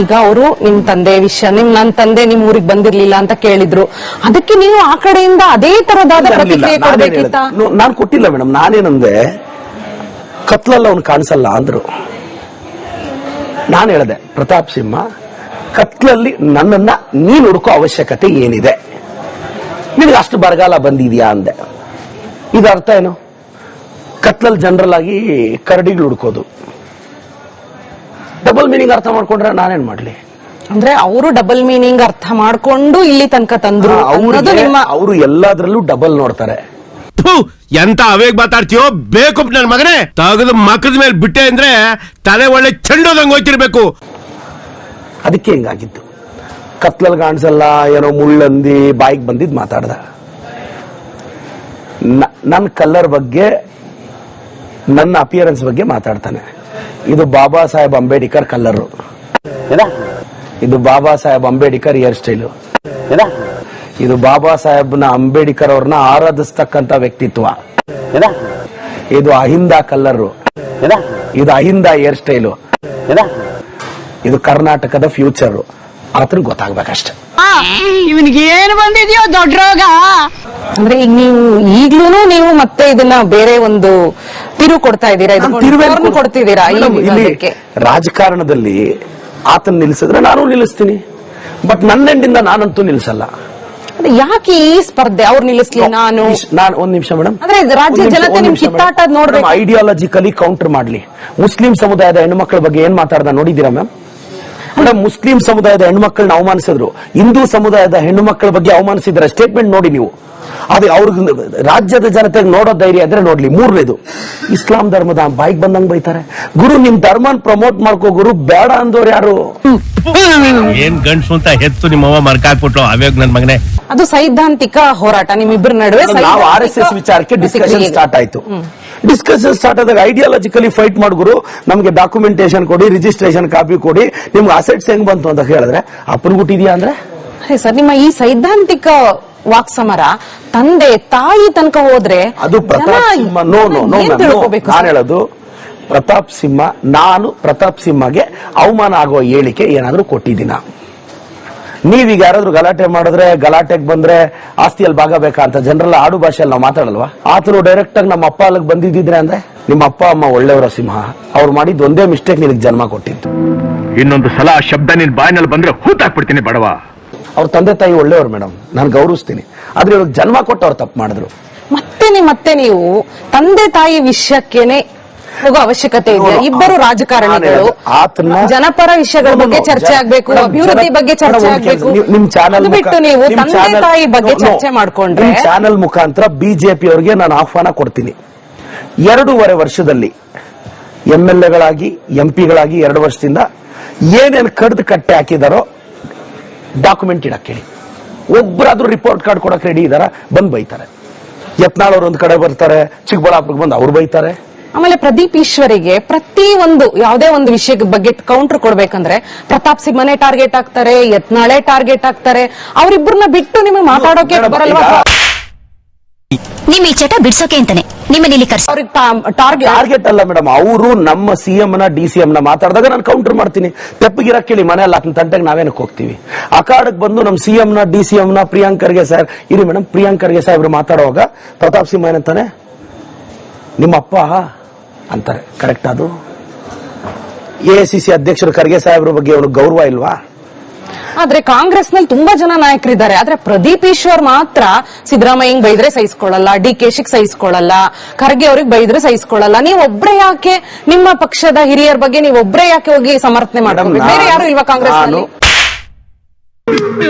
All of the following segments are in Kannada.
ಈಗ ಅವರು ನಿಮ್ ತಂದೆ ವಿಷಯ ನನ್ನ ತಂದೆ ನಿಮ್ ಊರಿಗೆ ಬಂದಿರ್ಲಿಲ್ಲ ಅಂತ ಕೇಳಿದ್ರು, ಅದಕ್ಕೆ ನೀವು ಆ ಕಡೆಯಿಂದ ಅದೇ ತರದಾದ ಪ್ರತಿಕ್ರಿಯೆ ಕೊಡ್ಬೇಕಿತ್ತ? ನಾನು ಕೊಟ್ಟಿಲ್ಲ ಮೇಡಮ್. ನಾನೇನಂದೆ, ಕತ್ಲಲ್ಲಿ ಅವ್ನು ಕಾಣಿಸಲ್ಲ ಅಂದ್ರು. ನಾನು ಹೇಳಿದೆ, ಪ್ರತಾಪ್ ಸಿಂಹ ಕತ್ಲಲ್ಲಿ ನನ್ನನ್ನ ನೀನು ಹುಡುಕೋ ಅವಶ್ಯಕತೆ ಏನಿದೆ, ನಿನಗೆ ಅಷ್ಟು ಬರಗಾಲ ಬಂದಿದ್ಯಾ ಅಂದೆ. ಇದು ಅರ್ಥ ಏನು? ಕತ್ಲಲ್ಲಿ ಜನರಲ್ ಆಗಿ ಕರಡಿಗಳು ಹುಡುಕೋದು. ಡಬಲ್ ಮೀನಿಂಗ್ ಅರ್ಥ ಮಾಡ್ಕೊಂಡ್ರೆ ನಾನೇನ್ ಮಾಡ್ಲಿ? ಅಂದ್ರೆ ಅವರು ಡಬಲ್ ಮೀನಿಂಗ್ ಅರ್ಥ ಮಾಡ್ಕೊಂಡು ಇಲ್ಲಿ ತನಕ ತಂದ್ರು. ಅವರು ಎಲ್ಲಾದ್ರಲ್ಲೂ ಡಬಲ್ ನೋಡ್ತಾರೆ. ಎಂತ ಅವೇಗ್ ಮಾತಾಡ್ತೀಯೋ ಬೇಕು ನನ್ನ ಮಗನೇ, ತಗದು ಮಕ್ಕದ ಮೇಲೆ ಬಿಟ್ಟೆ ಅಂದ್ರೆ ತಲೆ ಒಳ್ಳೆ ಚೆಂಡೋದಂಗ್ ಹೋಯ್ತಿರ್ಬೇಕು. ಅದಕ್ಕೆ ಹಿಂಗಾಗಿತ್ತು. ಕತ್ಲಲ್ಲಿ ಕಾಣಿಸಲ್ಲ, ಏನೋ ಮುಳ್ಳಂದಿ ಬಾಯಿಗೆ ಬಂದಿದ್ ಮಾತಾಡ್ದ. ನನ್ನ ಕಲರ್ ಬಗ್ಗೆ, ನನ್ನ ಅಪಿಯರೆನ್ಸ್ ಬಗ್ಗೆ ಮಾತಾಡ್ತಾನೆ. ಇದು ಬಾಬಾ ಸಾಹೇಬ್ ಅಂಬೇಡ್ಕರ್ ಕಲ್ಲರು, ಇದು ಬಾಬಾ ಸಾಹೇಬ್ ಅಂಬೇಡ್ಕರ್ ಹೇರ್ ಸ್ಟೈಲು, ಇದು ಬಾಬಾ ಸಾಹೇಬ್ನ ಅಂಬೇಡ್ಕರ್ ಅವ್ರನ್ನ ಆರಾಧಿಸ್ತಕ್ಕಂತ ವ್ಯಕ್ತಿತ್ವ, ಇದು ಅಹಿಂದ ಕಲ್ಲರು, ಇದು ಅಹಿಂದ ಹೇರ್ ಸ್ಟೈಲು, ಇದು ಕರ್ನಾಟಕದ ಫ್ಯೂಚರ್. ಆತನ ಗೊತ್ತಾಗ್ಬೇಕಷ್ಟೆ. ಇವನಿಗೆ ಏನು ಬಂದಿದ್ಯೋ ದೊಡ್ಡ ರೋಗ. ಅಂದ್ರೆ ಈಗ ಈಗ್ಲೂ ನೀವು ಮತ್ತೆ ಇದನ್ನ ಬೇರೆ ಒಂದು ತಿರುವು ಕೊಡ್ತಾ ಇದ್ದೀರಾ, ಕೊಡ್ತಿದ್ದೀರಾ. ರಾಜಕಾರಣದಲ್ಲಿ ಆತನ ನಿಲ್ಲಿಸಿದ್ರೆ ನಾನು ನಿಲ್ಲಿಸ್ತೀನಿ, ಬಟ್ ನನ್ನೆಂಡಿಂದ ನಾನಂತೂ ನಿಲ್ಲಿಸಲ್ಲ. ಯಾಕೆ ಈ ಸ್ಪರ್ಧೆ? ಅವ್ರು ನಿಲ್ಲಿಸ್ಲಿ, ನಾನು ಒಂದ್ ನಿಮಿಷ ಮೇಡಮ್. ಅಂದ್ರೆ ರಾಜ್ಯ ಜನತೆ ನಿಮ್ ಕಿತ್ತಾಟ ನೋಡ್ಬೇಕು. ಐಡಿಯಾಲಜಿಕಲಿ ಕೌಂಟರ್ ಮಾಡ್ಲಿ. ಮುಸ್ಲಿಂ ಸಮುದಾಯದ ಹೆಣ್ಣುಮಕ್ಕಳ ಬಗ್ಗೆ ಏನ್ ಮಾತಾಡ್ದ ನೋಡಿದೀರಾ ಮ್ಯಾಮ್? ಮೇಡಮ್, ಮುಸ್ಲಿಂ ಸಮುದಾಯದ ಹೆಣ್ಣುಮಕ್ಕಳನ್ನ ಅವಮಾನಿಸಿದ್ರು, ಹಿಂದೂ ಸಮುದಾಯದ ಹೆಣ್ಣು ಮಕ್ಕಳ ಬಗ್ಗೆ ಅವಮಾನಿಸಿದ್ರ ಸ್ಟೇಟ್ಮೆಂಟ್ ನೋಡಿ ನೀವು. ಅದೇ ಅವ್ರಿಗೆ ರಾಜ್ಯದ ಜನತೆಗೆ ನೋಡೋ ಧೈರ್ಯ ಇದ್ರೆ ನೋಡ್ಲಿ. ಮೂರನೇದು, ಇಸ್ಲಾಂ ಧರ್ಮದ ಬಾಯಿಗೆ ಬಂದಂಗ್ ಬೈತಾರೆ. ಗುರು, ನಿಮ್ ಧರ್ಮನ್ ಪ್ರಮೋಟ್ ಮಾಡ್ಕೋ ಗುರು, ಬೇಡ ಅಂದವ್ರು ಯಾರು? ಏನ್ ಗಂಡ್ಸು ಅಂತ ಹೆತ್ತು ನಿಮ್ಮವ್ವ ಮರ್ಕಾಕ್ಬಿಟ್ಲು ಅವೇಗ್ ನನ್ ಮಗನೇ. ಅದು ಸೈದ್ಧಾಂತಿಕ ಹೋರಾಟ ನಿಮ್ಮಿಬ್ಬರ ನಡುವೆ. ನಾವು RSS ವಿಚಾರಕ್ಕೆ ಡಿಸ್ಕಷನ್ ಸ್ಟಾರ್ಟ್ ಆಯ್ತು. ಡಿಸ್ಕಷನ್ ಸ್ಟಾರ್ಟ್ ಆದಾಗ ಐಡಿಯಾಲಜಿಕಲಿ ಫೈಟ್ ಮಾಡ್ಗುರು, ನಮ್ಗೆ ಡಾಕ್ಯುಮೆಂಟೇಶನ್ ಕೊಡಿ, ರಿಜಿಸ್ಟ್ರೇಷನ್ ಕಾಪಿ ಕೊಡಿ, ನಿಮ್ಗೆ ಅಸೆಟ್ಸ್ ಹೆಂಗ್ ಬಂತು ಅಂತ ಹೇಳಿದ್ರೆ ಅಪ್ಪನ್ಗುಟ್ಟಿದ್ಯಾ ಅಂದ್ರೆ ಸರ್, ನಿಮ್ಮ ಈ ಸೈದ್ಧಾಂತಿಕ ವಾಕ್ಸಮರ ತಂದೆ ತಾಯಿ ತನಕ ಹೋದ್ರೆ ಅದು ಪ್ರತಾಪ್ ಸಿಂಹ. ನಾನು ಹೇಳೋದು ಪ್ರತಾಪ್ ಸಿಂಹ, ನಾನು ಪ್ರತಾಪ್ ಸಿಂಹಗೆ ಅವಮಾನ ಆಗುವ ಹೇಳಿಕೆ ಏನಾದ್ರೂ ಕೊಟ್ಟಿದ್ದೀನ? ನೀವೀಗ ಯಾರಾದ್ರೂ ಗಲಾಟೆ ಮಾಡಿದ್ರೆ, ಗಲಾಟೆಗೆ ಬಂದ್ರೆ ಆಸ್ತಿಯಲ್ಲಿ ಭಾಗ ಬೇಕಾ ಅಂತ ಜನರಲ್ ಆಡು ಭಾಷೆಯಲ್ಲಿ ನಾವು ಮಾತಾಡಲ್ವಾ? ಆತನು ಡೈರೆಕ್ಟ್ ಆಗಿ ನಮ್ಮ ಅಪ್ಪ ಅಲ್ಲಿಗೆ ಬಂದಿದ್ರೆ ಅಂದ್ರೆ, ನಿಮ್ಮ ಅಪ್ಪ ಅಮ್ಮ ಒಳ್ಳೆಯವರ ಸಿಂಹ, ಅವ್ರು ಮಾಡಿದ್ದು ಒಂದೇ ಮಿಸ್ಟೇಕ್ ನಿನಗೆ ಜನ್ಮ ಕೊಟ್ಟಿದ್ದು. ಇನ್ನೊಂದು ಸಲ ಆ ಶಬ್ದ ನಿನ್ ಬಾಯಿನಲ್ಲಿ ಬಂದ್ರೆ ಹೂತಾಕ್ಬಿಡ್ತೀನಿ ಬಡವ. ಅವ್ರ ತಂದೆ ತಾಯಿ ಒಳ್ಳೆಯವರು ಮೇಡಮ್, ನಾನು ಗೌರವಿಸ್ತೀನಿ. ಆದ್ರೆ ಇವ್ರಿಗೆ ಜನ್ಮ ಕೊಟ್ಟು ಅವ್ರು ತಪ್ಪು ಮಾಡಿದ್ರು. ಮತ್ತೆ ನೀವು ತಂದೆ ತಾಯಿ ವಿಷಯಕ್ಕೇನೆ ಹೋಗೋ ಅವಶ್ಯಕತೆ ಇದೆ. ಇಬ್ಬರು ರಾಜಕಾರಣಿಗಳು ಜನಪರ ವಿಷಯಗಳ ಬಗ್ಗೆ ಚರ್ಚೆ ಆಗ್ಬೇಕು, ಅಭಿವೃದ್ಧಿ ಬಗ್ಗೆ ಚರ್ಚೆ ಆಗ್ಬೇಕು. ನಿಮ್ ಚಾನಲ್ ಬಿಟ್ಟು ನೀವು ತಂದೆ ತಾಯಿ ಬಗ್ಗೆ ಚರ್ಚೆ ಮಾಡ್ಕೊಂಡ್ರೆ, ಚಾನಲ್ ಮುಖಾಂತರ ಬಿಜೆಪಿ ಅವರಿಗೆ ನಾನು ಆಹ್ವಾನ ಕೊಡ್ತೀನಿ. 2.5 ವರ್ಷದಲ್ಲಿ MLAಗಳಾಗಿ MP ಗಳಾಗಿ 2 ವರ್ಷದಿಂದ ಏನೇನು ಕಡ್ದು ಕಟ್ಟೆ ಹಾಕಿದಾರೋ ಡಾಕ್ಯುಮೆಂಟ್ ಇಡಕ್ಕೆ ಹೇಳಿ. ಒಬ್ಬರಾದ್ರೂ ರಿಪೋರ್ಟ್ ಕಾರ್ಡ್ ಕೊಡಕ್ ರೆಡಿ ಇದಾರ? ಬಂದ್ ಬೈತಾರೆ. ಯತ್ನಾಳ್ ಅವ್ರು ಒಂದ್ ಕಡೆ ಬರ್ತಾರೆ, ಚಿಕ್ಕಬಳ್ಳಾಪುರಕ್ಕೆ ಬಂದು ಅವ್ರು ಬೈತಾರೆ. ಆಮೇಲೆ ಪ್ರದೀಪ್ ಈಶ್ವರಿಗೆ ಪ್ರತಿ ಒಂದು ಯಾವುದೇ ಒಂದು ವಿಷಯದ ಬಗ್ಗೆ ಕೌಂಟರ್ ಕೊಡ್ಬೇಕಂದ್ರೆ ಪ್ರತಾಪ್ ಸಿಂಹನೇ ಟಾರ್ಗೆಟ್ ಆಗ್ತಾರೆ, ಯತ್ನಾಳೇ ಟಾರ್ಗೆಟ್ ಆಗ್ತಾರೆ. ಅವರಿಬ್ಬರನ್ನ ಬಿಟ್ಟು ನಿಮಗೆ ಮಾತಾಡೋಕೆ ಬರಲ್ವಾ? ನಿಮ್ ಈ ಚಟ ಬಿಡ್ಸೋಕೆ ಅಂತಾನೆ ನಿಮ್ಮಲ್ಲಿ ಟಾರ್ಗೆಟ್ ಅಲ್ಲ ಮೇಡಮ್. ಅವರು ನಮ್ಮ CM ನ DCM ನ ಮಾತಾಡಿದಾಗ ನಾನು ಕೌಂಟರ್ ಮಾಡ್ತೀನಿ. ತೆಪ್ಪಗಿರಕ್ಕೆ ಹೇಳಿ, ಮನೆಯಲ್ಲ ಆತನ ತಂಟೆಗೆ ನಾವೇನಕ್ಕೆ ಹೋಗ್ತೀವಿ? ಅಕಾಡಕ್ ಬಂದು ನಮ್ಮ CM ನ DCM ನ ಪ್ರಿಯಾಂಕ್ ಖರ್ಗೆ ಸಾಹೇಬ್ ಇರಿ ಮೇಡಮ್, ಪ್ರಿಯಾಂಕ್ ಖರ್ಗೆ ಸಾಹೇಬ್ರು ಮಾತಾಡುವಾಗ ಪ್ರತಾಪ್ ಸಿಂಹ ಏನಂತಾನೆ, ನಿಮ್ಮ ಅಪ್ಪ ಅಂತಾರೆ. ಕರೆಕ್ಟ್? ಅದು AICC ಅಧ್ಯಕ್ಷರು ಖರ್ಗೆ ಸಾಹೇಬ್ರ ಬಗ್ಗೆ ಅವನಿಗೆ ಗೌರವ ಇಲ್ವಾ? ಆದ್ರೆ ಕಾಂಗ್ರೆಸ್ ನಲ್ಲಿ ತುಂಬಾ ಜನ ನಾಯಕರಿದ್ದಾರೆ. ಆದ್ರೆ ಪ್ರದೀಪ್ ಈಶ್ವರ್ ಮಾತ್ರ ಸಿದ್ದರಾಮಯ್ಯಂಗ್ ಬೈದ್ರೆ ಸಹಿಸ್ಕೊಳ್ಳಲ್ಲ, DK ಸಹಿಸ್ಕೊಳ್ಳಲ್ಲ, ಖರ್ಗೆ ಅವ್ರಿಗೆ ಬೈದ್ರೆ ಸಹಿಸ್ಕೊಳ್ಳಲ್ಲ. ನೀವು ಒಬ್ರೇ ಯಾಕೆ ನಿಮ್ಮ ಪಕ್ಷದ ಹಿರಿಯರ ಬಗ್ಗೆ ನೀವು ಒಬ್ರೇ ಯಾಕೆ ಹೋಗಿ ಸಮರ್ಥನೆ ಮಾಡಬೇಕು? ಬೇರೆ ಯಾರು ಇಲ್ವಾ ಕಾಂಗ್ರೆಸ್ ನಲ್ಲಿ?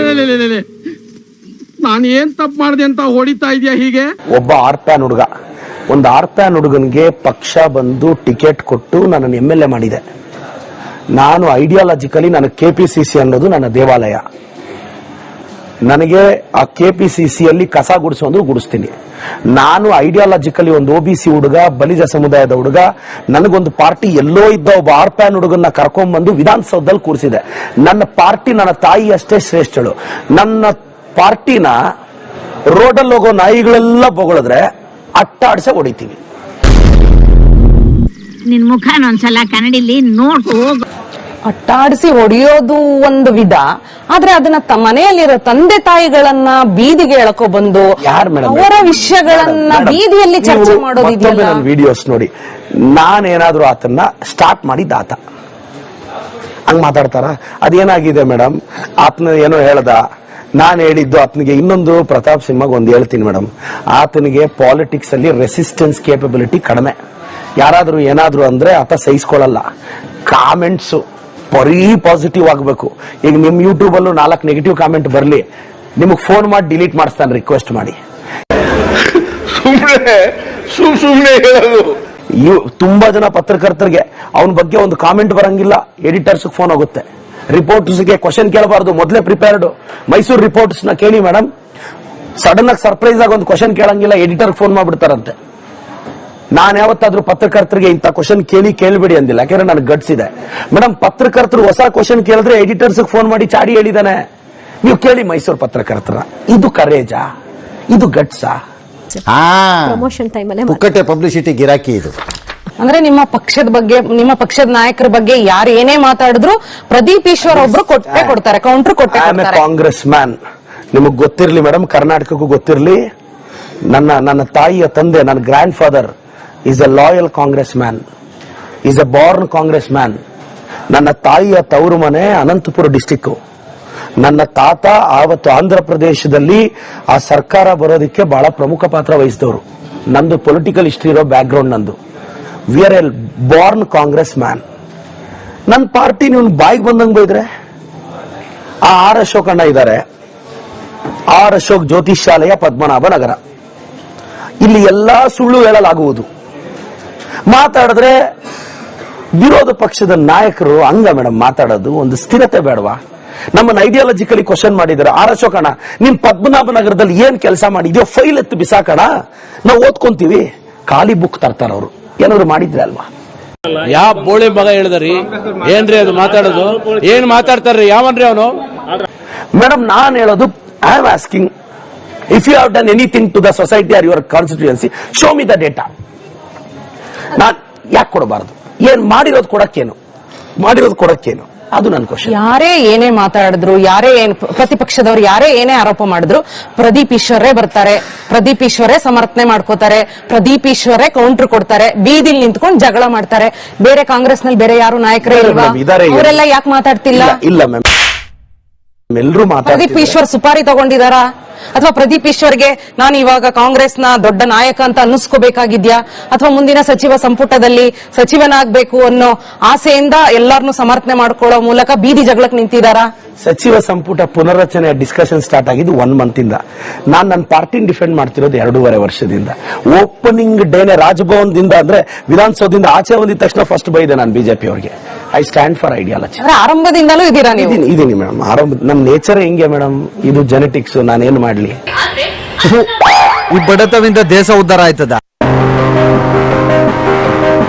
ನಾನು ಏನ್ ತಪ್ಪು ಮಾಡಿದೆ ಅಂತ ಹೊಡಿತಾ ಇದೆಯಾ ಹೀಗೆ? ಒಬ್ಬ ಆರ್ಪ್ಯಾನ್ ಹುಡುಗ, ಒಂದು ಆರ್ಪ್ಯಾನ್ ಹುಡುಗನ್ಗೆ ಪಕ್ಷ ಬಂದು ಟಿಕೆಟ್ ಕೊಟ್ಟು ನನ್ನನ್ನು MLA ಮಾಡಿದೆ. ನಾನು ಐಡಿಯಾಲಜಿಕಲಿ ನನ್ನ KPCC ಅನ್ನೋದು ನನ್ನ ದೇವಾಲಯ. ನನಗೆ ಆ KPCCಯಲ್ಲಿ ಕಸ ಗುಡಿಸೋದು ಗುಡಿಸ್ತೀನಿ. ನಾನು ಐಡಿಯಾಲಜಿಕಲಿ ಒಂದು OBC ಹುಡುಗ, ಬಲಿಜ ಸಮುದಾಯದ ಹುಡುಗ. ನನಗೊಂದು ಪಾರ್ಟಿ ಎಲ್ಲೋ ಇದ್ದ ಒಬ್ಬ ಆರ್ಪ್ಯಾನ್ ಹುಡುಗನ್ನ ಕರ್ಕೊಂಡ್ಬಂದು ವಿಧಾನಸೌಧದಲ್ಲಿ ಕೂರಿಸಿದೆ. ನನ್ನ ಪಾರ್ಟಿ ನನ್ನ ತಾಯಿ ಅಷ್ಟೇ ಶ್ರೇಷ್ಠಳು. ನನ್ನ ಪಾರ್ಟಿನ ರೋಡಲ್ಲಿ ಹೋಗೋ ನಾಯಿಗಳೆಲ್ಲ ಬೊಗಳಿದ್ರೆ ಅಟ್ಟಾಡ್ಸೆ ಹೊಡಿತೀವಿ. ನಿನ್ ಮುಖ ಒಂದ್ಸಲ ಕನ್ನಡಿಲಿ ನೋಡ್ ಹೋಗು. ಹಟ್ಟಾಡಿಸಿ ಹೊಡೆಯೋದು ಒಂದು ವಿಧ, ಆದ್ರೆ ಅದನ್ನ ಮನೆಯಲ್ಲಿರೋ ತಂದೆ ತಾಯಿಗಳನ್ನ ಬೀದಿಗೆ ಎಳ್ಕೊ ಬಂದು ಯಾರ್ ಮೇಡಮ್ ಅವರ ವಿಷಯಗಳನ್ನ ಬೀದಿಯಲ್ಲಿ ಚರ್ಚೆ ಮಾಡೋದಿದೆಯಲ್ಲ. ನನ್ನ ವಿಡಿಯೋಸ್ ನೋಡಿ, ನಾನೇನಾದ್ರೂ ಆತನ್ನ ಸ್ಟಾರ್ಟ್ ಮಾಡಿದ್ದ ಆತ ಹಂಗ್ ಮಾತಾಡ್ತಾರ? ಅದೇನಾಗಿದೆ ಮೇಡಮ್, ಆತನ ಏನೋ ಹೇಳ್ದ, ನಾನು ಹೇಳಿದ್ದು ಆತನಿಗೆ. ಇನ್ನೊಂದು ಪ್ರತಾಪ್ ಸಿಂಹಗ್ ಒಂದು ಹೇಳ್ತೀನಿ ಮೇಡಮ್, ಆತನಿಗೆ ಪಾಲಿಟಿಕ್ಸ್ ಅಲ್ಲಿ ರೆಸಿಸ್ಟೆನ್ಸ್ ಕೇಪಬಿಲಿಟಿ ಕಡಿಮೆ. ಯಾರಾದ್ರೂ ಏನಾದ್ರು ಅಂದ್ರೆ ಆತ ಸಹಿಸ್ಕೊಳ್ಳಲ್ಲ. ಕಾಮೆಂಟ್ಸ್ ಬರೀ ಪಾಸಿಟಿವ್ ಆಗಬೇಕು. ಈಗ ನಿಮ್ ಯೂಟ್ಯೂಬ್ ಅಲ್ಲೂ 4 ನೆಗೆಟಿವ್ ಕಾಮೆಂಟ್ ಬರ್ಲಿ, ನಿಮಗ್ ಫೋನ್ ಮಾಡಿ ಡಿಲೀಟ್ ಮಾಡಿಸ್ತಾನೆ ರಿಕ್ವೆಸ್ಟ್ ಮಾಡಿ. ಸುಮ್ನೆ ಹೇಳೋದು. ತುಂಬಾ ಜನ ಪತ್ರಕರ್ತರಿಗೆ ಅವನ ಬಗ್ಗೆ ಒಂದು ಕಾಮೆಂಟ್ ಬರಂಗಿಲ್ಲ, ಎಡಿಟರ್ಸ್ ಫೋನ್ ಹೋಗುತ್ತೆ. ರಿಪೋರ್ಟರ್ಸ್ಗೆ ಕ್ವಶನ್ ಕೇಳಬಾರ್ದು, ಮೊದಲೇ ಪ್ರಿಪೇರ್ಡ್. ಮೈಸೂರು ರಿಪೋರ್ಟರ್ಸ್ ನ ಕೇಳಿ ಮೇಡಮ್, ಸಡನ್ ಆಗಿ ಸರ್ಪ್ರೈಸ್ ಆಗಿ ಒಂದು ಕ್ವಶನ್ ಕೇಳಂಗಿಲ್ಲ, ಎಡಿಟರ್ ಫೋನ್ ಮಾಡ್ಬಿಡ್ತಾರಂತೆ. ನಾನು ಯಾವತ್ತಾದ್ರೂ ಪತ್ರಕರ್ತರಿಗೆ ಇಂಥ ಕ್ವಶನ್ ಕೇಳಬೇಡಿ ಅಂದಿಲ್ಲ, ಯಾಕಂದ್ರೆ ನನಗೆ ಗಟ್ಸ್ ಇದೆ ಮೇಡಮ್. ಪತ್ರಕರ್ತರು ಹೊಸ ಕ್ವಶನ್ ಕೇಳಿದ್ರೆ ಎಡಿಟರ್ಸ್ ಫೋನ್ ಮಾಡಿ ಚಾಡಿ ಹೇಳಿದಾನೆ. ನೀವು ಕೇಳಿ ಮೈಸೂರು ಪತ್ರಕರ್ತರ, ಇದು ಕರೇಜಾ? ಇದು ಗಟ್ಸಾ? ಪ್ರಮೋಷನ್ ಟೈಮಲ್ಲೇ ಪುಕ್ಕಟೆ ಪಬ್ಲಿಸಿಟಿ ಗಿರಾಕಿ ಇದು. ಅಂದ್ರೆ ನಿಮ್ಮ ಪಕ್ಷದ ಬಗ್ಗೆ, ನಿಮ್ಮ ಪಕ್ಷದ ನಾಯಕರ ಬಗ್ಗೆ ಯಾರು ಏನೇ ಮಾತಾಡಿದ್ರು ಪ್ರದೀಪ್ ಈಶ್ವರ್ ಒಬ್ರು ಕೊಟ್ಟೆ ಕೊಡ್ತಾರೆ, ಕೌಂಟರ್ ಕೊಟ್ಟೆ ಕೊಡ್ತಾರೆ. ಕಾಂಗ್ರೆಸ್ ಮ್ಯಾನ್, ನಿಮಗ್ ಗೊತ್ತಿರ್ಲಿ ಮೇಡಮ್, ಕರ್ನಾಟಕಕ್ಕೂ ಗೊತ್ತಿರ್ಲಿ, ನನ್ನ ತಾಯಿಯ ತಂದೆ, ನನ್ನ grand father is a loyal Congress man, is a Born Congress man. ನನ್ನ ತಾಯಿಯ ತವರು ಮನೆ ಅನಂತಪುರ ಡಿಸ್ಟಿಕ್. ನನ್ನ ತಾತ ಆವತ್ತು ಆಂಧ್ರ ಪ್ರದೇಶದಲ್ಲಿ ಆ ಸರ್ಕಾರ ಬರೋದಕ್ಕೆ ಬಹಳ ಪ್ರಮುಖ ಪಾತ್ರ ವಹಿಸಿದವರು. ನಂದು ಪೊಲಿಟಿಕಲ್ ಹಿಸ್ಟ್ರಿ ಇರೋ ಬ್ಯಾಕ್ ಗ್ರೌಂಡ್ ನಂದು. We are A Born Congress man. ನನ್ನ ಪಾರ್ಟಿ ನೀವು ಬಾಯಿಗೆ ಬಂದಂಗೆ ಬೈದ್ರೆ, ಆರ್ ಅಶೋಕಣ್ಣ ಇದ್ದಾರೆ, ಆರ್ ಅಶೋಕ್ ಜ್ಯೋತಿಷ್ ಶಾಲೆಯ ಪದ್ಮನಾಭ ನಗರ, ಇಲ್ಲಿ ಎಲ್ಲಾ ಸುಳ್ಳು ಹೇಳಲಾಗುವುದು. ಮಾತಾಡಿದ್ರೆ ವಿರೋಧ ಪಕ್ಷದ ನಾಯಕರು ಹಂಗ ಮೇಡಮ್ ಮಾತಾಡೋದು, ಒಂದು ಸ್ಥಿರತೆ ಬೇಡವಾ? ನಮ್ಮನ್ನ ಐಡಿಯಾಲಜಿಕಲಿ ಕ್ವಶನ್ ಮಾಡಿದ್ದಾರೆ. ಆರ್ ಅಶೋಕಣ್ಣ, ನಿಮ್ ಪದ್ಮನಾಭ ನಗರದಲ್ಲಿ ಏನ್ ಕೆಲಸ ಮಾಡಿದ್ಯೋ ಫೈಲ್ ಎತ್ತು ಬಿಸಾಕಣ, ನಾವು ಓದ್ಕೊಂತೀವಿ. ಖಾಲಿ ಬುಕ್ ತರ್ತಾರ ಅವರು, ಏನಾದ್ರು ಮಾಡಿದ್ರೆ ಅಲ್ವಾ? ಯಾವ ಬೋಳಿ ಮಗ ಹೇಳಿದ್ರಿ? ಏನ್ರಿ ಅದು ಮಾತಾಡೋದು? ಏನ್ ಮಾತಾಡ್ತಾರ್ರಿ? ಯಾವನ್ರಿ ಅವನು? ಮೇಡಮ್, ನಾನ್ ಹೇಳೋದು, I am asking, if you have done anything to the society or your constituency, show me the data. ನಾನ್ ಯಾಕೆ ಕೊಡಬಾರದು? ಏನ್ ಮಾಡಿರೋದು ಕೊಡಕ್ಕೇನು? ಅದು ನನ್ನ ಕ್ವಶನ್. ಯಾರೇ ಏನೇ ಮಾತಾಡಿದ್ರು, ಯಾರೇ ಪ್ರತಿಪಕ್ಷದವ್ರು ಯಾರೇ ಏನೇ ಆರೋಪ ಮಾಡಿದ್ರು, ಪ್ರದೀಪ್ ಈಶ್ವರೇ ಬರ್ತಾರೆ, ಪ್ರದೀಪ್ ಈಶ್ವರೇ ಸಮರ್ಥನೆ ಮಾಡ್ಕೋತಾರೆ, ಪ್ರದೀಪ್ ಈಶ್ವರೇ ಕೌಂಟರ್ ಕೊಡ್ತಾರೆ, ಬೀದಿಲ್ ನಿಂತ್ಕೊಂಡು ಜಗಳ ಮಾಡ್ತಾರೆ. ಬೇರೆ ಕಾಂಗ್ರೆಸ್ ನಲ್ಲಿ ಬೇರೆ ಯಾರು ನಾಯಕರೇ ಇಲ್ವಾ? ಅವರೆಲ್ಲ ಯಾಕೆ ಮಾತಾಡ್ತಿಲ್ಲ? ಇಲ್ಲ ಮ್ಯಾಮ್, ಎಲ್ಲರೂ ಪ್ರದೀಪ್ ಈಶ್ವರ್ ಸುಪಾರಿ ತಗೊಂಡಿದಾರಾ? ಅಥವಾ ಪ್ರದೀಪ್ ಈಶ್ವರ್ಗೆ ನಾನು ಇವಾಗ ಕಾಂಗ್ರೆಸ್ನ ದೊಡ್ಡ ನಾಯಕ ಅಂತ ಅನ್ನಿಸ್ಕೋಬೇಕಾಗಿದ್ಯಾ? ಅಥವಾ ಮುಂದಿನ ಸಚಿವ ಸಂಪುಟದಲ್ಲಿ ಸಚಿವನಾಗಬೇಕು ಅನ್ನೋ ಆಸೆಯಿಂದ ಎಲ್ಲರನ್ನೂ ಸಮರ್ಥನೆ ಮಾಡ್ಕೊಳ್ಳೋ ಮೂಲಕ ಬೀದಿ ಜಗಳಕ್ಕೆ ನಿಂತಿದ್ದಾರಾ? ಸಚಿವ ಸಂಪುಟ ಪುನರ್ರಚನೆ ಡಿಸ್ಕಷನ್ ಸ್ಟಾರ್ಟ್ ಆಗಿದ್ದು 1 ಮಂತ್ ಇಂದ. ನಾನು ನನ್ನ ಪಾರ್ಟಿನ ಡಿಫೆಂಡ್ ಮಾಡ್ತಿರೋದು 2.5 ವರ್ಷದಿಂದ. ಓಪನಿಂಗ್ ಡೇನೆ ರಾಜಭವನದಿಂದ, ಅಂದ್ರೆ ವಿಧಾನಸೌಧದಿಂದ ಆಚೆ ಬಂದಿದ ತಕ್ಷಣ ಫಸ್ಟ್ ಬೈದೆ ನಾನು ಬಿಜೆಪಿ ಅವರಿಗೆ. I stand for ideology. ಆರಂಭದಿಂದಲೂ ಇದೀರಾ ನೀವು? ಇದೀನಿ ಮೇಡಮ್. ನಮ್ ನೇಚರ್ ಹೆಂಗೆ ಮೇಡಮ್, ಇದು ಜೆನೆಟಿಕ್ಸ್. ನಾನೇನು ಮಾಡ್ಲಿ? ಈ ಬಡತವಿಂದ ದೇಶ ಉದ್ಧಾರ ಆಯ್ತದ?